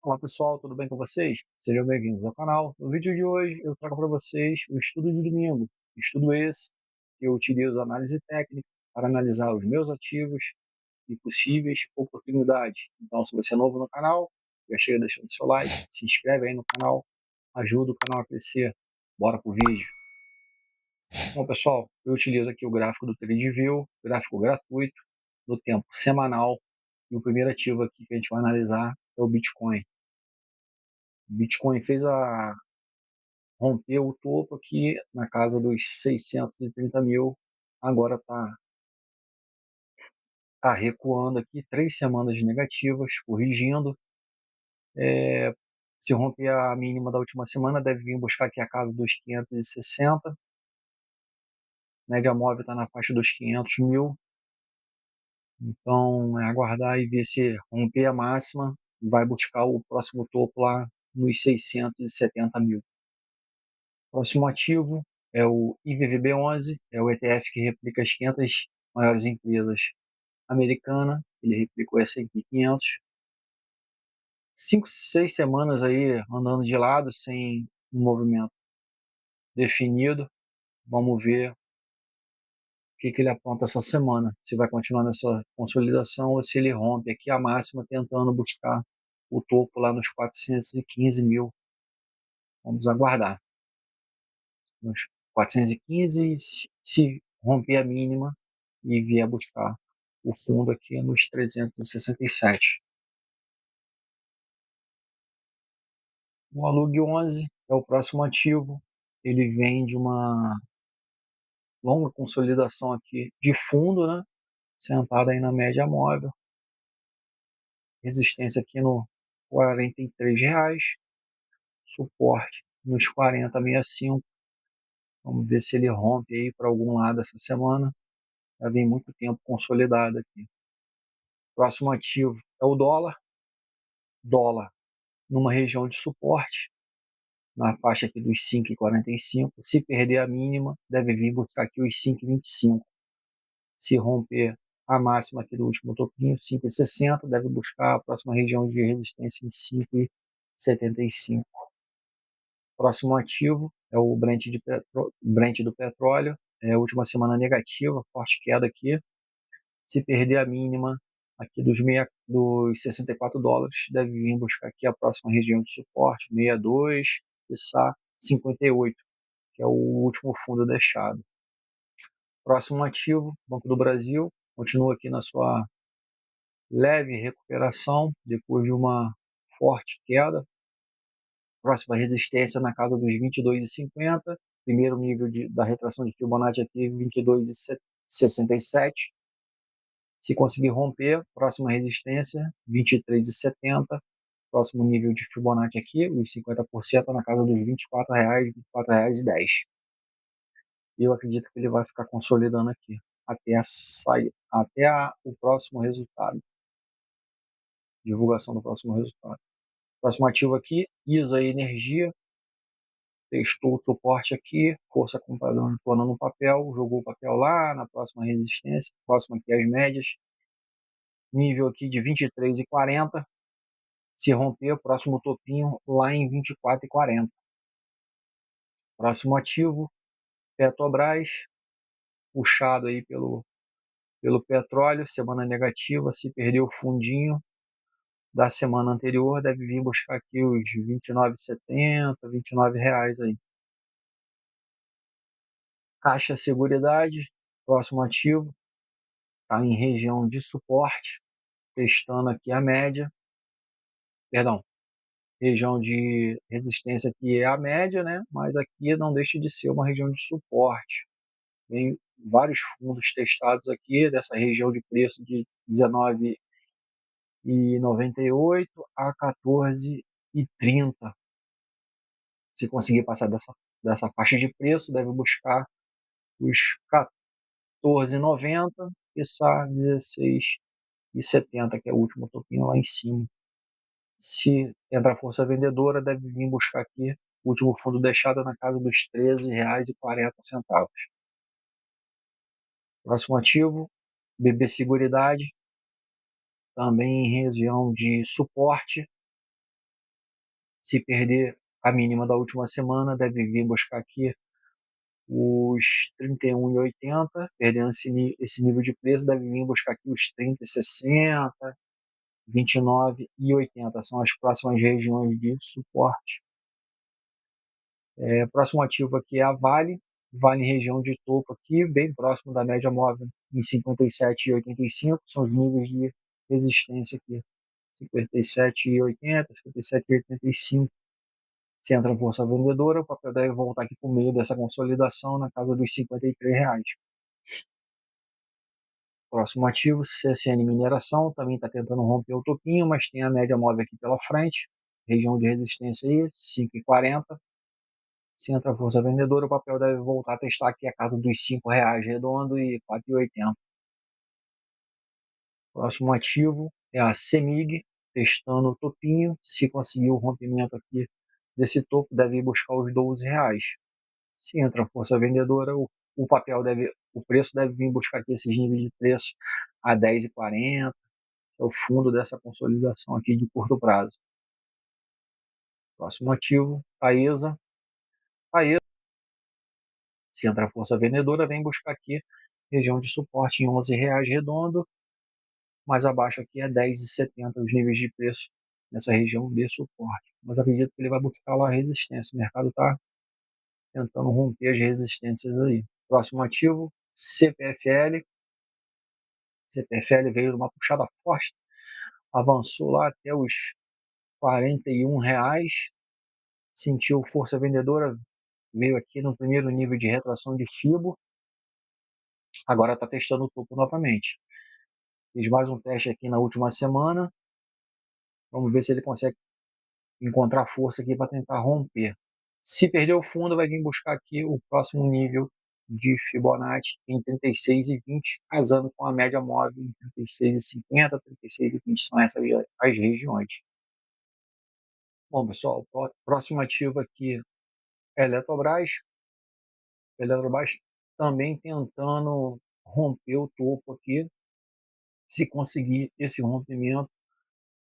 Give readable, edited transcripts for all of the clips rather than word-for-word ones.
Olá pessoal, tudo bem com vocês? Sejam bem-vindos ao canal. No vídeo de hoje eu trago para vocês o estudo de domingo. Estudo esse que eu utilizo análise técnica para analisar os meus ativos e possíveis oportunidades. Então, se você é novo no canal, já chega deixando seu like, se inscreve aí no canal, ajuda o canal a crescer. Bora pro vídeo. Bom pessoal, eu utilizo aqui o gráfico do TradingView, gráfico gratuito, no tempo semanal. E o primeiro ativo aqui que a gente vai analisar é o Bitcoin. O Bitcoin rompeu o topo aqui na casa dos 630 mil, agora tá recuando aqui, 3 semanas negativas, corrigindo. Se romper a mínima da última semana, deve vir buscar aqui a casa dos 560, média móvel está na faixa dos 500 mil, então é aguardar e ver se romper a máxima, vai buscar o próximo topo lá nos 670 mil. Próximo ativo é o IVVB11, é o ETF que replica as 500 maiores empresas americanas. Ele replica o S&P 500. 5, 6 semanas aí andando de lado, sem um movimento definido. Vamos ver o que ele aponta essa semana. Se vai continuar nessa consolidação ou se ele rompe aqui a máxima, tentando buscar o topo lá nos 415 mil. Vamos aguardar. Nos 415, se romper a mínima e vier buscar o fundo aqui nos 367. O Alug 11 é o próximo ativo. Ele vem de uma longa consolidação aqui de fundo, né? Sentado aí na média móvel. Resistência aqui no R$ 43. Suporte nos 40,65. Vamos ver se ele rompe aí para algum lado essa semana. Já vem muito tempo consolidado aqui. Próximo ativo é o dólar. Dólar numa região de suporte, na faixa aqui dos 5,45. Se perder a mínima, deve vir buscar aqui os 5,25. Se romper a máxima aqui do último topinho, 5,60, deve buscar a próxima região de resistência em 5,75. Próximo ativo é o Brent do petróleo. Última semana negativa, forte queda aqui. Se perder a mínima aqui dos 64 dólares, deve vir buscar aqui a próxima região de suporte, 62, quiçá 58, que é o último fundo deixado. Próximo ativo, Banco do Brasil, continua aqui na sua leve recuperação depois de uma forte queda. Próxima resistência na casa dos 22,50. Primeiro nível da retração de Fibonacci aqui, 22,67. Se conseguir romper, próxima resistência, 23,70. Próximo nível de Fibonacci aqui, os 50% na casa dos R$ 24,10. Eu acredito que ele vai ficar consolidando aqui até o próximo resultado. Divulgação do próximo resultado. Próximo ativo aqui, ISA Energia. Testou o suporte aqui, força compradora tornando no papel, jogou o papel lá na próxima resistência, próximo aqui as médias. Nível aqui de 23,40. Se romper, o próximo topinho lá em 24,40. Próximo ativo, Petrobras, puxado aí pelo petróleo, semana negativa, se perder o fundinho da semana anterior, deve vir buscar aqui os 29,70, R$ 29 aí. Caixa Seguridade, próximo ativo, está em região de suporte, testando aqui a média, perdão, região de resistência aqui é a média, né? Mas aqui não deixa de ser uma região de suporte. Tem vários fundos testados aqui dessa região de preço de 19,98 a 14,30. Se conseguir passar dessa faixa de preço, deve buscar os 14,90, quiçá 16,70, que é o último topinho lá em cima. Se entrar força vendedora, deve vir buscar aqui o último fundo deixado na casa dos R$ 13,40. Próximo ativo, BB Seguridade, também em região de suporte, Se perder a mínima da última semana, deve vir buscar aqui os 31,80, perdendo esse nível de preço, deve vir buscar aqui os 30,60, 29,80. São as próximas regiões de suporte. Próximo ativo aqui é a Vale. Vale em região de topo aqui, bem próximo da média móvel, em 57,85. São os níveis de resistência aqui. 57,80, 57,85. Se entra em força vendedora, o papel deve voltar aqui por meio dessa consolidação na casa dos R$ 53. Próximo ativo, CSN Mineração, também está tentando romper o topinho, mas tem a média móvel aqui pela frente, região de resistência aí, 5,40. Se entra a força vendedora, o papel deve voltar a testar aqui a casa dos R$ 5 redondo e 4,80. Próximo ativo é a CEMIG, testando o topinho. Se conseguir o rompimento aqui desse topo, deve ir buscar os R$ 12. Se entra a força vendedora, o preço deve vir buscar aqui esses níveis de preço a 10,40. É o fundo dessa consolidação aqui de curto prazo. Próximo ativo, Taesa. Taesa, se entra a força vendedora, vem buscar aqui região de suporte em R$ 11 redondo, mais abaixo aqui é 10,70 os níveis de preço nessa região de suporte. Mas acredito que ele vai buscar lá a resistência. O mercado está tentando romper as resistências aí. Próximo ativo, CPFL. CPFL veio de uma puxada forte, avançou lá até os R$ 41, sentiu força vendedora, veio aqui no primeiro nível de retração de Fibo, agora está testando o topo novamente. Fiz mais um teste aqui na última semana, vamos ver se ele consegue encontrar força aqui para tentar romper. Se perder o fundo, vai vir buscar aqui o próximo nível de Fibonacci em 36,20, casando com a média móvel em 36,50, 36,20, são essas as regiões. Bom, pessoal, o próximo ativo aqui é Eletrobras. Eletrobras também tentando romper o topo aqui. Se conseguir esse rompimento,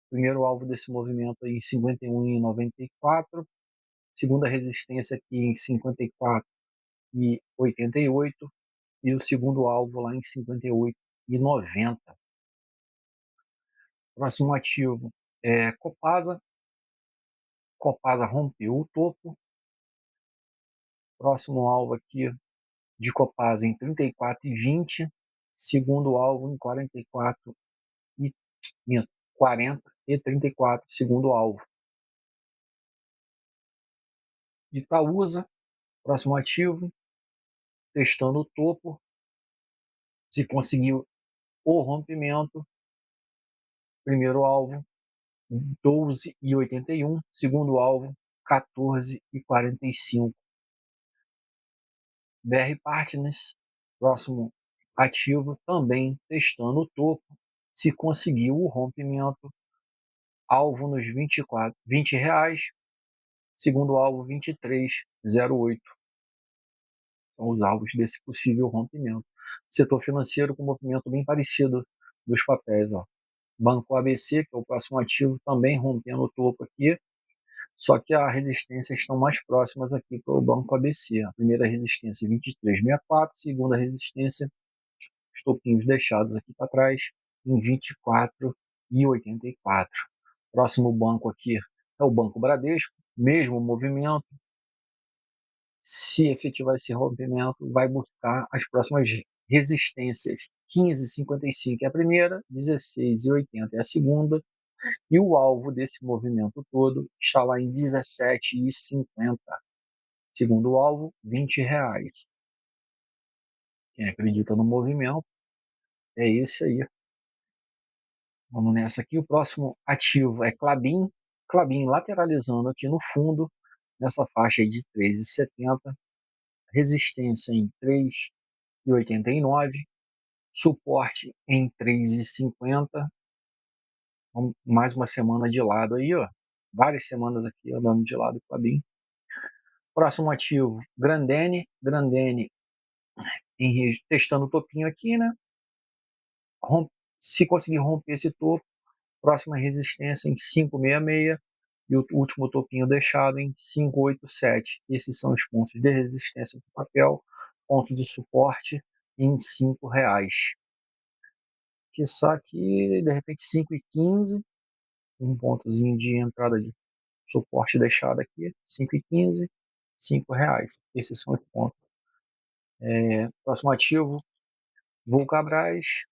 primeiro alvo desse movimento aí em 51,94, segunda resistência aqui em 54,88 e o segundo alvo lá em 58,90. Próximo ativo é Copasa. Copasa rompeu o topo. Próximo alvo aqui de Copasa em 34,20. Segundo alvo em 44 e 40 e 34, segundo alvo. Itaúsa, próximo ativo, testando o topo. Se conseguiu o rompimento, primeiro alvo 12,81, segundo alvo 14,45. BR Partners, próximo ativo, também testando o topo. Se conseguiu o rompimento, alvo nos R$ 20, segundo alvo 23,08. São os alvos desse possível rompimento. Setor financeiro com movimento bem parecido dos papéis. Ó. Banco ABC, que é o próximo ativo, também rompendo o topo aqui, só que as resistências estão mais próximas aqui para o Banco ABC. A primeira resistência 23,64, segunda resistência, os topinhos deixados aqui para trás, em 24,84. Próximo banco aqui é o Banco Bradesco, mesmo movimento. Se efetivar esse rompimento, vai buscar as próximas resistências. 15,55 é a primeira, 16,80 é a segunda, e o alvo desse movimento todo está lá em 17,50. Segundo o alvo, R$ 20. Quem acredita no movimento, é esse aí. Vamos nessa aqui. O próximo ativo é Klabin. Klabin lateralizando aqui no fundo, nessa faixa aí de 3,70. Resistência em 3,89. Suporte em 3,50. Mais uma semana de lado aí, ó. Várias semanas aqui andando de lado com a BIM. Próximo ativo, Grandene. Grandene testando o topinho aqui, né? Se conseguir romper esse topo, próxima resistência em 5,66. e o último topinho deixado em 587. Esses são os pontos de resistência do papel, ponto de suporte em R$ 5. Que só aqui, de repente, 5,15, um pontozinho de entrada de suporte deixado aqui, 5,15, R$ 5. Esses são os pontos. Próximo ativo, Vulcabras.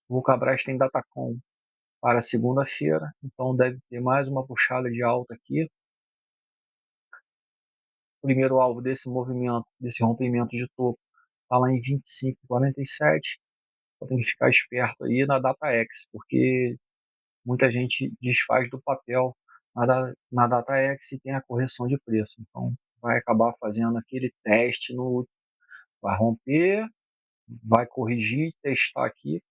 Vulcabras tem Datacom para segunda-feira, então deve ter mais uma puxada de alta aqui. O primeiro alvo desse movimento, desse rompimento de topo, está lá em 25,47. Então tem que ficar esperto aí na DataX, porque muita gente desfaz do papel na DataX e tem a correção de preço. Então vai acabar fazendo aquele teste no, vai romper, vai corrigir, testar aqui,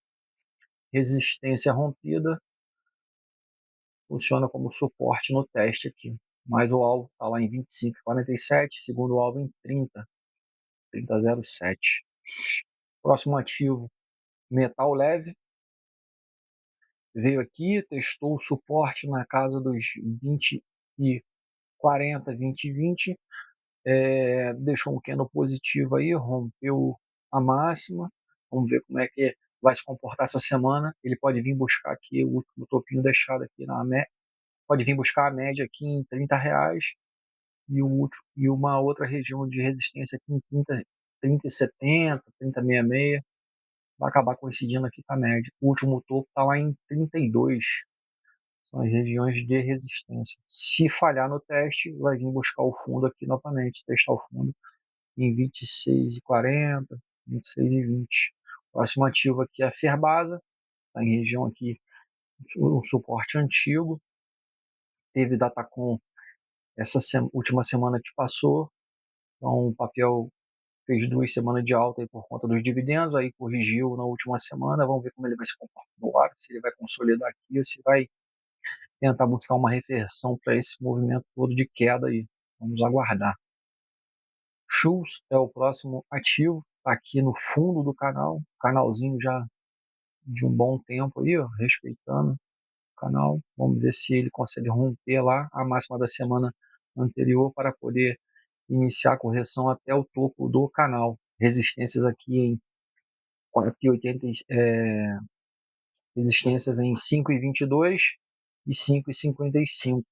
resistência rompida, funciona como suporte no teste aqui. Mas o alvo está lá em 25,47, segundo alvo em 30,07. Próximo ativo, metal leve. Veio aqui, testou o suporte na casa dos 20 e 40, 20 e 20. Deixou um candle positivo aí, rompeu a máxima. Vamos ver como é que vai se comportar essa semana. Ele pode vir buscar aqui o último topinho deixado aqui na média. Pode vir buscar a média aqui em R$ 30 e uma outra região de resistência aqui em 30,70, 30,66. Vai acabar coincidindo aqui com a média. O último topo está lá em 32. São as regiões de resistência. Se falhar no teste, vai vir buscar o fundo aqui novamente, testar o fundo em 26,40, 26,20. Próximo ativo aqui é a Ferbasa, está em região aqui, um suporte antigo. Teve Datacom essa última semana que passou, então o papel fez 2 semanas de alta aí por conta dos dividendos, aí corrigiu na última semana. Vamos ver como ele vai se comportar no ar, se ele vai consolidar aqui ou se vai tentar buscar uma reversão para esse movimento todo de queda aí. Vamos aguardar. Schultz é o próximo ativo, está aqui no fundo do canal, canalzinho já de um bom tempo aí, ó, respeitando o canal. Vamos ver se ele consegue romper lá a máxima da semana anterior para poder iniciar a correção até o topo do canal. Resistências aqui em 480, resistências em 5,22 e 5,55.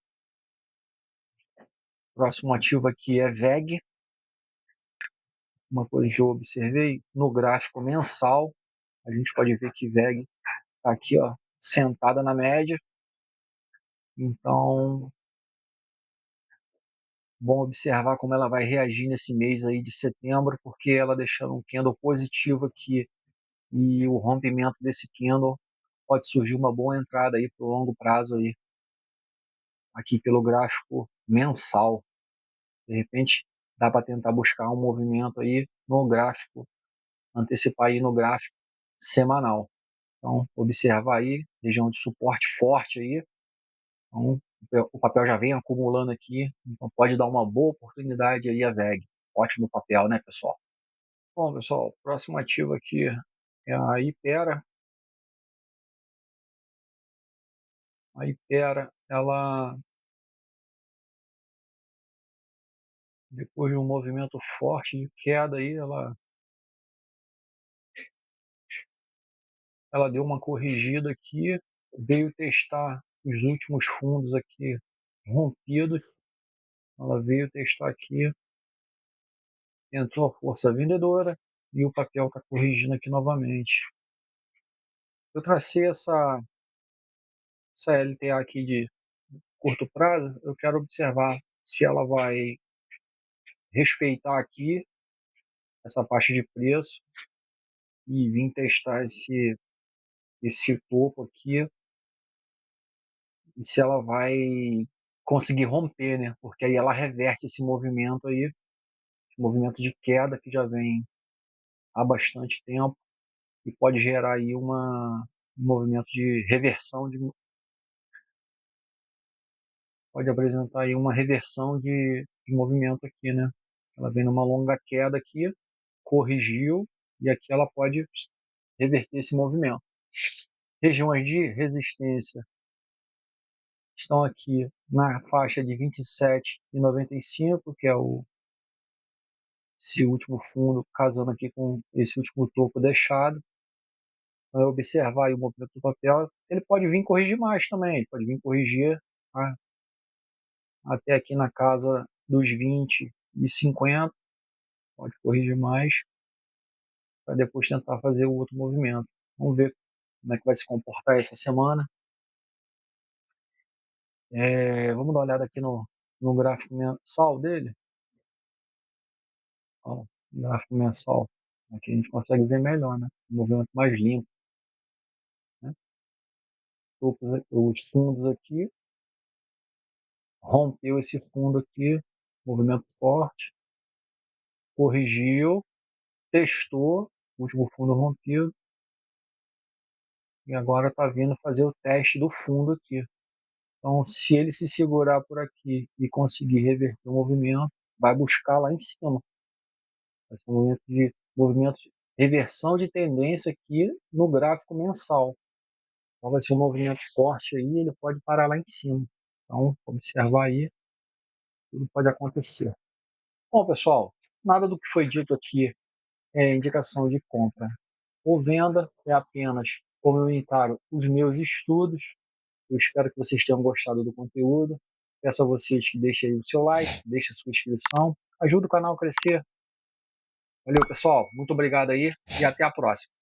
Próximo ativo aqui é VEG. Uma coisa que eu observei no gráfico mensal, a gente pode ver que VEG está aqui, ó, sentada na média. Então, bom observar como ela vai reagir nesse mês aí de setembro, porque ela deixando um candle positivo aqui e o rompimento desse candle pode surgir uma boa entrada aí para o longo prazo aí, aqui pelo gráfico mensal. De repente, dá para tentar buscar um movimento aí no gráfico, antecipar aí no gráfico semanal. Então, observar aí, região de suporte forte aí. Então, o papel já vem acumulando aqui, então pode dar uma boa oportunidade aí a VEG. Ótimo papel, né, pessoal? Bom, pessoal, o próximo ativo aqui é a Ipera. A Ipera, ela, depois de um movimento forte de queda aí, ela deu uma corrigida aqui, veio testar os últimos fundos aqui rompidos. Ela veio testar aqui, entrou a força vendedora e o papel está corrigindo aqui novamente. Eu tracei essa LTA aqui de curto prazo. Eu quero observar se ela vai respeitar aqui essa faixa de preço e vir testar esse topo aqui, e se ela vai conseguir romper, né? Porque aí ela reverte esse movimento aí, esse movimento de queda que já vem há bastante tempo e pode gerar aí um movimento de reversão, pode apresentar aí uma reversão de movimento aqui, né? Ela vem numa longa queda aqui, corrigiu e aqui ela pode reverter esse movimento. Regiões de resistência estão aqui na faixa de 27,95, que é esse último fundo, casando aqui com esse último topo deixado. Vai observar aí o movimento do papel. Ele pode vir corrigir mais também, ele pode vir corrigir, tá, até aqui na casa dos 20,50, pode corrigir mais, para depois tentar fazer o outro movimento. Vamos ver como é que vai se comportar essa semana. Vamos dar uma olhada aqui no gráfico mensal dele. Ó, gráfico mensal. Aqui a gente consegue ver melhor, né? O movimento mais limpo, né? Os fundos aqui, rompeu esse fundo aqui, movimento forte, corrigiu, testou, último fundo rompido, e agora está vindo fazer o teste do fundo aqui. Então, se ele se segurar por aqui e conseguir reverter o movimento, vai buscar lá em cima. Vai ser um movimento de reversão de tendência aqui no gráfico mensal. Então, vai ser um movimento forte aí, ele pode parar lá em cima. Então, observar aí, tudo pode acontecer. Bom, pessoal, nada do que foi dito aqui é indicação de compra ou venda, é apenas comentário os meus estudos. Eu espero que vocês tenham gostado do conteúdo. Peço a vocês que deixem aí o seu like, deixem a sua inscrição, ajuda o canal a crescer. Valeu, pessoal. Muito obrigado aí e até a próxima.